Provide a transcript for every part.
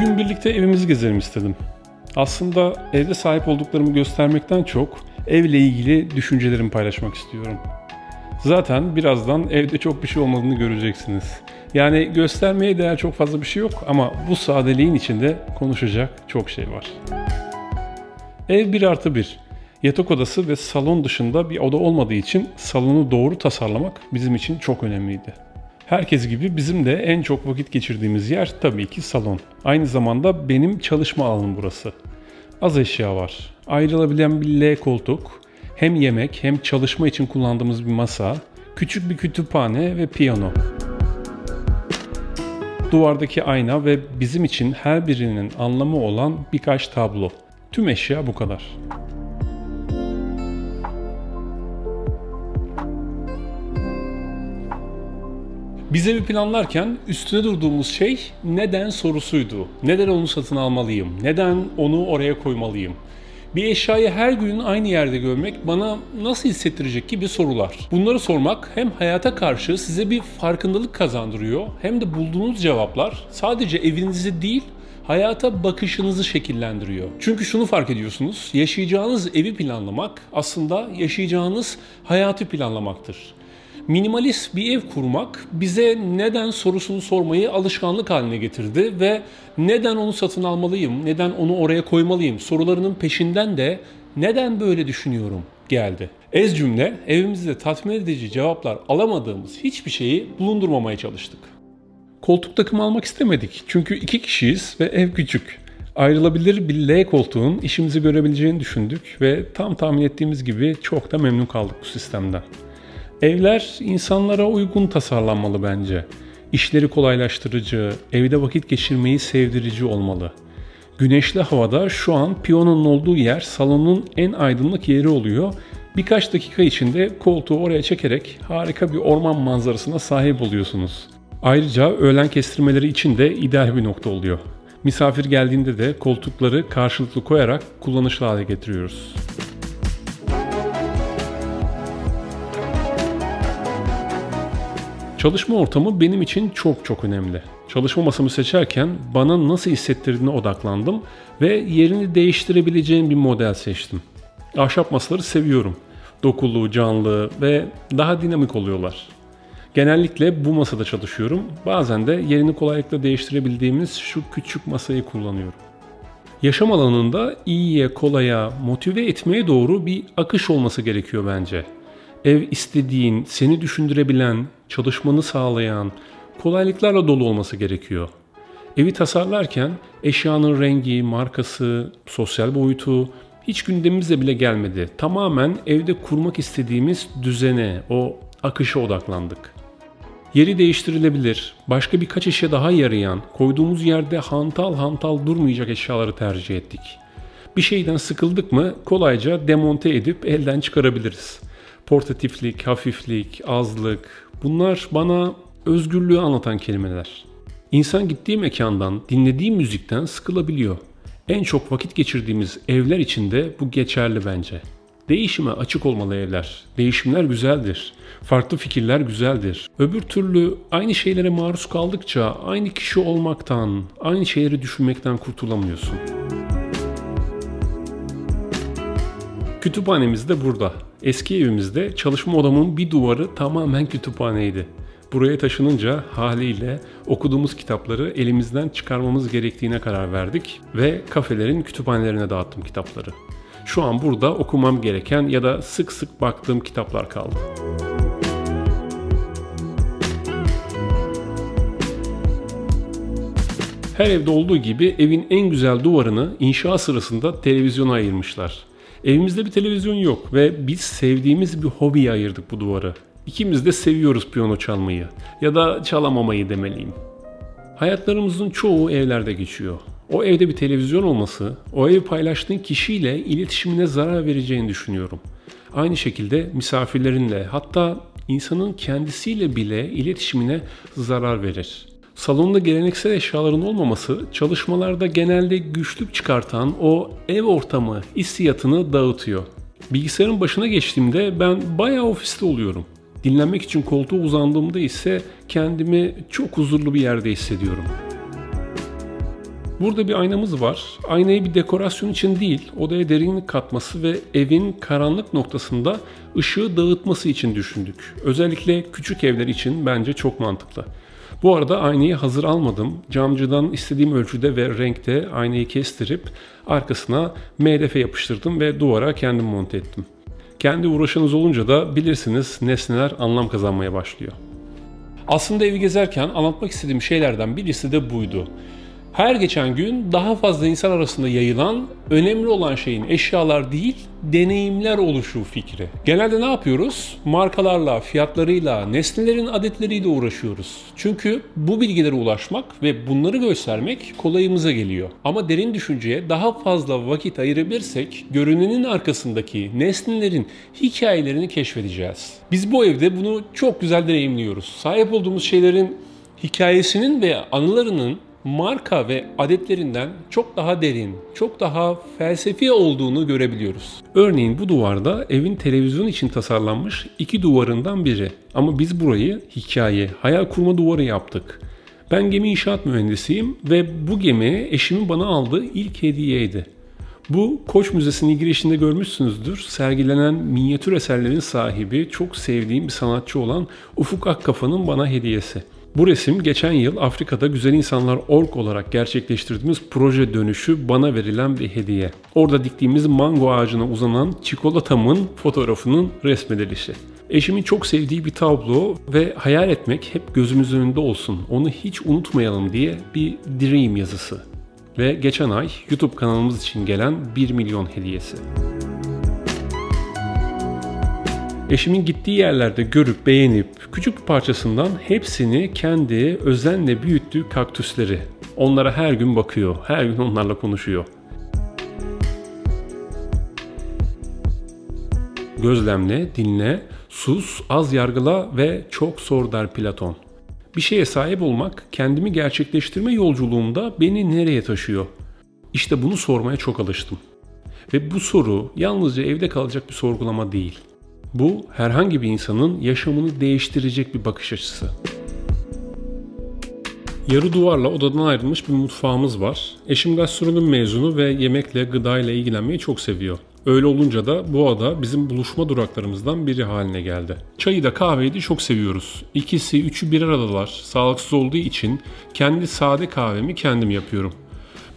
Bugün birlikte evimizi gezelim istedim. Aslında evde sahip olduklarımı göstermekten çok evle ilgili düşüncelerimi paylaşmak istiyorum. Zaten birazdan evde çok bir şey olmadığını göreceksiniz. Yani göstermeye değer çok fazla bir şey yok ama bu sadeliğin içinde konuşacak çok şey var. Ev 1+1. Yatak odası ve salon dışında bir oda olmadığı için salonu doğru tasarlamak bizim için çok önemliydi. Herkes gibi bizim de en çok vakit geçirdiğimiz yer tabii ki salon. Aynı zamanda benim çalışma alanım burası. Az eşya var. Ayrılabilen bir L koltuk, hem yemek hem çalışma için kullandığımız bir masa, küçük bir kütüphane ve piyano. Duvardaki ayna ve bizim için her birinin anlamı olan birkaç tablo. Tüm eşya bu kadar. Biz evi planlarken üstüne durduğumuz şey neden sorusuydu. Neden onu satın almalıyım? Neden onu oraya koymalıyım? Bir eşyayı her gün aynı yerde görmek bana nasıl hissettirecek gibi sorular. Bunları sormak hem hayata karşı size bir farkındalık kazandırıyor hem de bulduğunuz cevaplar sadece evinizi değil hayata bakışınızı şekillendiriyor. Çünkü şunu fark ediyorsunuz, yaşayacağınız evi planlamak aslında yaşayacağınız hayatı planlamaktır. Minimalist bir ev kurmak bize neden sorusunu sormayı alışkanlık haline getirdi ve neden onu satın almalıyım, neden onu oraya koymalıyım sorularının peşinden de neden böyle düşünüyorum geldi. Ez cümle evimizde tatmin edici cevaplar alamadığımız hiçbir şeyi bulundurmamaya çalıştık. Koltuk takımı almak istemedik çünkü 2 kişiyiz ve ev küçük. Ayrılabilir bir L koltuğun işimizi görebileceğini düşündük ve tam tahmin ettiğimiz gibi çok da memnun kaldık bu sistemden. Evler insanlara uygun tasarlanmalı bence. İşleri kolaylaştırıcı, evde vakit geçirmeyi sevdirici olmalı. Güneşli havada şu an piyanonun olduğu yer salonun en aydınlık yeri oluyor. Birkaç dakika içinde koltuğu oraya çekerek harika bir orman manzarasına sahip oluyorsunuz. Ayrıca öğlen kestirmeleri için de ideal bir nokta oluyor. Misafir geldiğinde de koltukları karşılıklı koyarak kullanışlı hale getiriyoruz. Çalışma ortamı benim için çok önemli. Çalışma masamı seçerken bana nasıl hissettirdiğine odaklandım ve yerini değiştirebileceğim bir model seçtim. Ahşap masaları seviyorum. Dokulu, canlı ve daha dinamik oluyorlar. Genellikle bu masada çalışıyorum. Bazen de yerini kolaylıkla değiştirebildiğimiz şu küçük masayı kullanıyorum. Yaşam alanında iyiye, kolaya, motive etmeye doğru bir akış olması gerekiyor bence. Ev istediğin, seni düşündürebilen, çalışmanı sağlayan, kolaylıklarla dolu olması gerekiyor. Evi tasarlarken eşyanın rengi, markası, sosyal boyutu hiç gündemimize bile gelmedi. Tamamen evde kurmak istediğimiz düzene, o akışa odaklandık. Yeri değiştirilebilir, başka birkaç işe daha yarayan, koyduğumuz yerde hantal durmayacak eşyaları tercih ettik. Bir şeyden sıkıldık mı kolayca demonte edip elden çıkarabiliriz. Portatiflik, hafiflik, azlık, bunlar bana özgürlüğü anlatan kelimeler. İnsan gittiği mekandan, dinlediği müzikten sıkılabiliyor. En çok vakit geçirdiğimiz evler için de bu geçerli bence. Değişime açık olmalı evler. Değişimler güzeldir. Farklı fikirler güzeldir. Öbür türlü aynı şeylere maruz kaldıkça aynı kişi olmaktan, aynı şeyleri düşünmekten kurtulamıyorsun. Kütüphanemiz de burada. Eski evimizde çalışma odamın bir duvarı tamamen kütüphaneydi. Buraya taşınınca haliyle okuduğumuz kitapları elimizden çıkarmamız gerektiğine karar verdik ve kafelerin kütüphanelerine dağıttım kitapları. Şu an burada okumam gereken ya da sık sık baktığım kitaplar kaldı. Her evde olduğu gibi evin en güzel duvarını inşaat sırasında televizyona ayırmışlar. Evimizde bir televizyon yok ve biz sevdiğimiz bir hobiye ayırdık bu duvarı. İkimiz de seviyoruz piyano çalmayı ya da çalamamayı demeliyim. Hayatlarımızın çoğu evlerde geçiyor. O evde bir televizyon olması, o evi paylaştığın kişiyle iletişimine zarar vereceğini düşünüyorum. Aynı şekilde misafirlerinle, hatta insanın kendisiyle bile iletişimine zarar verir. Salonda geleneksel eşyaların olmaması çalışmalarda genelde güçlük çıkartan o ev ortamı hissiyatını dağıtıyor. Bilgisayarın başına geçtiğimde ben bayağı ofiste oluyorum. Dinlenmek için koltuğa uzandığımda ise kendimi çok huzurlu bir yerde hissediyorum. Burada bir aynamız var. Aynayı bir dekorasyon için değil, odaya derinlik katması ve evin karanlık noktasında ışığı dağıtması için düşündük. Özellikle küçük evler için bence çok mantıklı. Bu arada aynayı hazır almadım. Camcıdan istediğim ölçüde ve renkte aynayı kestirip arkasına MDF yapıştırdım ve duvara kendim monte ettim. Kendi uğraşınız olunca da bilirsiniz nesneler anlam kazanmaya başlıyor. Aslında evi gezerken anlatmak istediğim şeylerden birisi de buydu. Her geçen gün daha fazla insan arasında yayılan, önemli olan şeyin eşyalar değil, deneyimler oluşu fikri. Genelde ne yapıyoruz? Markalarla, fiyatlarıyla, nesnelerin adetleriyle uğraşıyoruz. Çünkü bu bilgilere ulaşmak ve bunları göstermek kolayımıza geliyor. Ama derin düşünceye daha fazla vakit ayırabilirsek, görünenin arkasındaki nesnelerin hikayelerini keşfedeceğiz. Biz bu evde bunu çok güzel deneyimliyoruz. Sahip olduğumuz şeylerin hikayesinin ve anılarının marka ve adetlerinden çok daha derin, çok daha felsefi olduğunu görebiliyoruz. Örneğin bu duvarda evin televizyon için tasarlanmış 2 duvarından biri. Ama biz burayı hikaye, hayal kurma duvarı yaptık. Ben gemi inşaat mühendisiyim ve bu gemi eşimin bana aldığı ilk hediyeydi. Bu Koç Müzesi'nin girişinde görmüşsünüzdür. Sergilenen minyatür eserlerin sahibi, çok sevdiğim bir sanatçı olan Ufuk Akkafa'nın bana hediyesi. Bu resim geçen yıl Afrika'da Güzel İnsanlar Org olarak gerçekleştirdiğimiz proje dönüşü bana verilen bir hediye. Orada diktiğimiz mango ağacına uzanan çikolatamın fotoğrafının resmedilişi. Eşimin çok sevdiği bir tablo ve hayal etmek hep gözümüzün önünde olsun, onu hiç unutmayalım diye bir dream yazısı. Ve geçen ay YouTube kanalımız için gelen 1 milyon hediyesi. Eşimin gittiği yerlerde görüp beğenip küçük bir parçasından hepsini kendi özenle büyüttüğü kaktüsleri. Onlara her gün bakıyor, her gün onlarla konuşuyor. Gözlemle, dinle, sus, az yargıla ve çok sor der Platon. Bir şeye sahip olmak kendimi gerçekleştirme yolculuğumda beni nereye taşıyor? İşte bunu sormaya çok alıştım. Ve bu soru yalnızca evde kalacak bir sorgulama değil. Bu herhangi bir insanın yaşamını değiştirecek bir bakış açısı. Yarı duvarla odadan ayrılmış bir mutfağımız var. Eşim gastronomi mezunu ve yemekle, gıdayla ilgilenmeyi çok seviyor. Öyle olunca da bu oda bizim buluşma duraklarımızdan biri haline geldi. Çayı da kahveyi de çok seviyoruz. İkisi, üçü bir aradalar. Sağlıksız olduğu için kendi sade kahvemi kendim yapıyorum.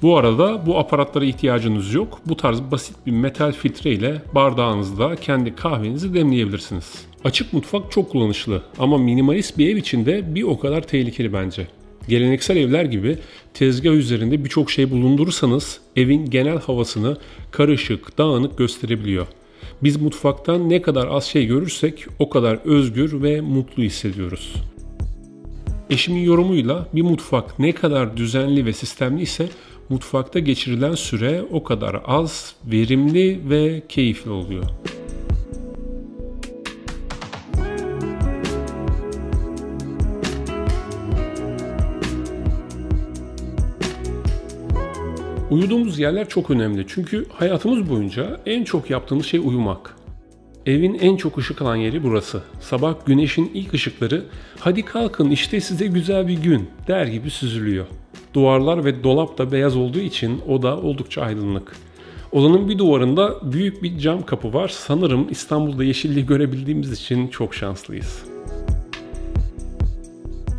Bu arada bu aparatlara ihtiyacınız yok. Bu tarz basit bir metal filtre ile bardağınızda kendi kahvenizi demleyebilirsiniz. Açık mutfak çok kullanışlı ama minimalist bir ev için de bir o kadar tehlikeli bence. Geleneksel evler gibi tezgah üzerinde birçok şey bulundurursanız evin genel havasını karışık, dağınık gösterebiliyor. Biz mutfaktan ne kadar az şey görürsek o kadar özgür ve mutlu hissediyoruz. Eşimin yorumuyla bir mutfak ne kadar düzenli ve sistemli ise mutfakta geçirilen süre o kadar az, verimli ve keyifli oluyor. Uyuduğumuz yerler çok önemli çünkü hayatımız boyunca en çok yaptığımız şey uyumak. Evin en çok ışık alan yeri burası. Sabah güneşin ilk ışıkları "Hadi kalkın işte size güzel bir gün" der gibi süzülüyor. Duvarlar ve dolap da beyaz olduğu için oda oldukça aydınlık. Odanın bir duvarında büyük bir cam kapı var. Sanırım İstanbul'da yeşilliği görebildiğimiz için çok şanslıyız.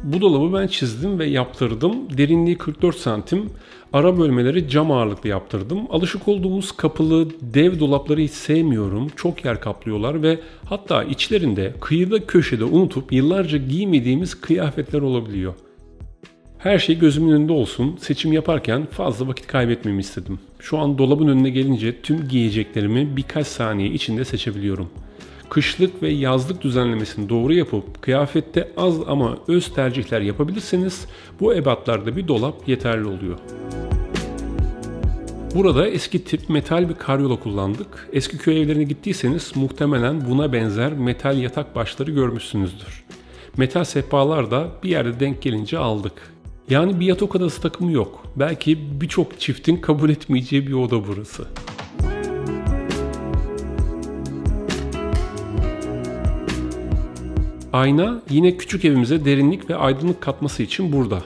Bu dolabı ben çizdim ve yaptırdım. Derinliği 44 santim. Ara bölmeleri cam ağırlıklı yaptırdım. Alışık olduğumuz kapılı dev dolapları hiç sevmiyorum. Çok yer kaplıyorlar ve hatta içlerinde kıyıda köşede unutup yıllarca giymediğimiz kıyafetler olabiliyor. Her şey gözümün önünde olsun. Seçim yaparken fazla vakit kaybetmemi istedim. Şu an dolabın önüne gelince tüm giyeceklerimi birkaç saniye içinde seçebiliyorum. Kışlık ve yazlık düzenlemesini doğru yapıp kıyafette az ama öz tercihler yapabilirseniz bu ebatlarda bir dolap yeterli oluyor. Burada eski tip metal bir karyola kullandık. Eski köy evlerine gittiyseniz muhtemelen buna benzer metal yatak başları görmüşsünüzdür. Metal sehpalar da bir yerde denk gelince aldık. Yani bir yatak odası takımı yok. Belki birçok çiftin kabul etmeyeceği bir oda burası. Ayna yine küçük evimize derinlik ve aydınlık katması için burada.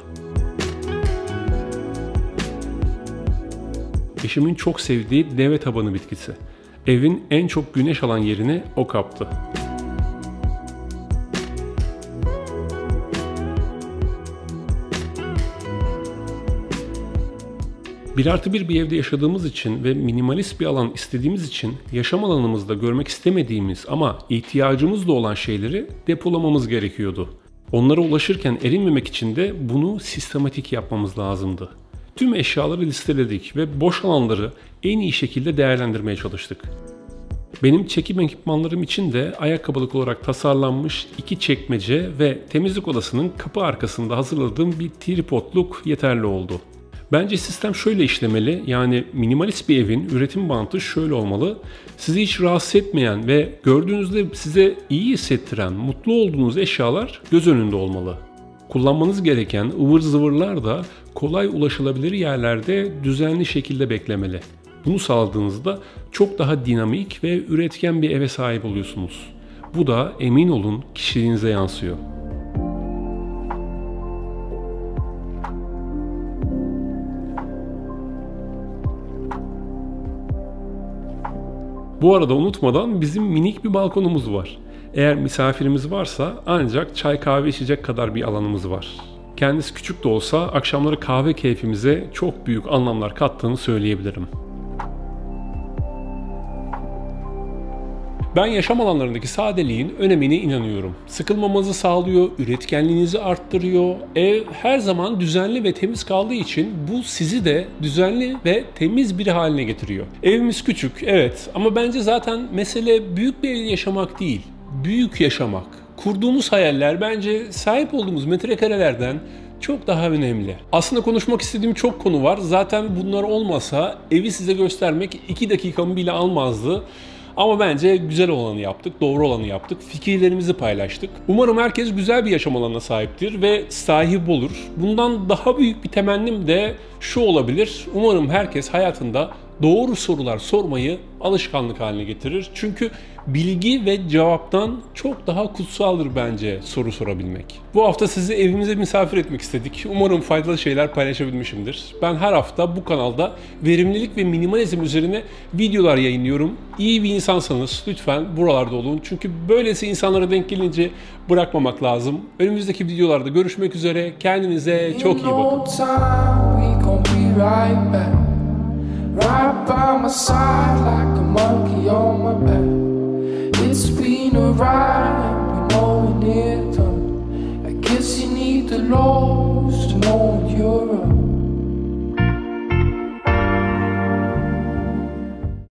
eşimin çok sevdiği deve tabanı bitkisi. Evin en çok güneş alan yerini o kaptı. Bir artı bir evde yaşadığımız için ve minimalist bir alan istediğimiz için yaşam alanımızda görmek istemediğimiz ama ihtiyacımız da olan şeyleri depolamamız gerekiyordu. Onlara ulaşırken erinmemek için de bunu sistematik yapmamız lazımdı. Tüm eşyaları listeledik ve boş alanları en iyi şekilde değerlendirmeye çalıştık. Benim çekim ekipmanlarım için de ayakkabılık olarak tasarlanmış 2 çekmece ve temizlik odasının kapı arkasında hazırladığım bir tripodluk yeterli oldu. Bence sistem şöyle işlemeli, yani minimalist bir evin üretim bantı şöyle olmalı. Sizi hiç rahatsız etmeyen ve gördüğünüzde size iyi hissettiren, mutlu olduğunuz eşyalar göz önünde olmalı. Kullanmanız gereken ıvır zıvırlar da kolay ulaşılabilir yerlerde düzenli şekilde beklemeli. Bunu sağladığınızda çok daha dinamik ve üretken bir eve sahip oluyorsunuz. Bu da emin olun kişiliğinize yansıyor. Bu arada unutmadan bizim minik bir balkonumuz var. Eğer misafirimiz varsa ancak çay kahve içecek kadar bir alanımız var. Kendisi küçük de olsa akşamları kahve keyfimize çok büyük anlamlar kattığını söyleyebilirim. Ben yaşam alanlarındaki sadeliğin önemine inanıyorum. Sıkılmamanızı sağlıyor, üretkenliğinizi arttırıyor. Ev her zaman düzenli ve temiz kaldığı için bu sizi de düzenli ve temiz biri haline getiriyor. Evimiz küçük, evet, ama bence zaten mesele büyük bir evde yaşamak değil, büyük yaşamak. Kurduğumuz hayaller bence sahip olduğumuz metrekarelerden çok daha önemli. Aslında konuşmak istediğim çok konu var. Zaten bunlar olmasa evi size göstermek 2 dakikamı bile almazdı. Ama bence güzel olanı yaptık, doğru olanı yaptık, fikirlerimizi paylaştık. Umarım herkes güzel bir yaşam alanına sahiptir ve sahip olur. Bundan daha büyük bir temennim de şu olabilir. Umarım herkes hayatında doğru sorular sormayı alışkanlık haline getirir. Çünkü bilgi ve cevaptan çok daha kutsaldır bence soru sorabilmek. Bu hafta sizi evimize misafir etmek istedik. Umarım faydalı şeyler paylaşabilmişimdir. Ben her hafta bu kanalda verimlilik ve minimalizm üzerine videolar yayınlıyorum. İyi bir insansanız lütfen buralarda olun. Çünkü böylesi insanlara denk gelince bırakmamak lazım. Önümüzdeki videolarda görüşmek üzere. Kendinize çok iyi bakın. Right by my side like a monkey on my back. It's been a ride, we know it near done. I guess you need the lows to know you're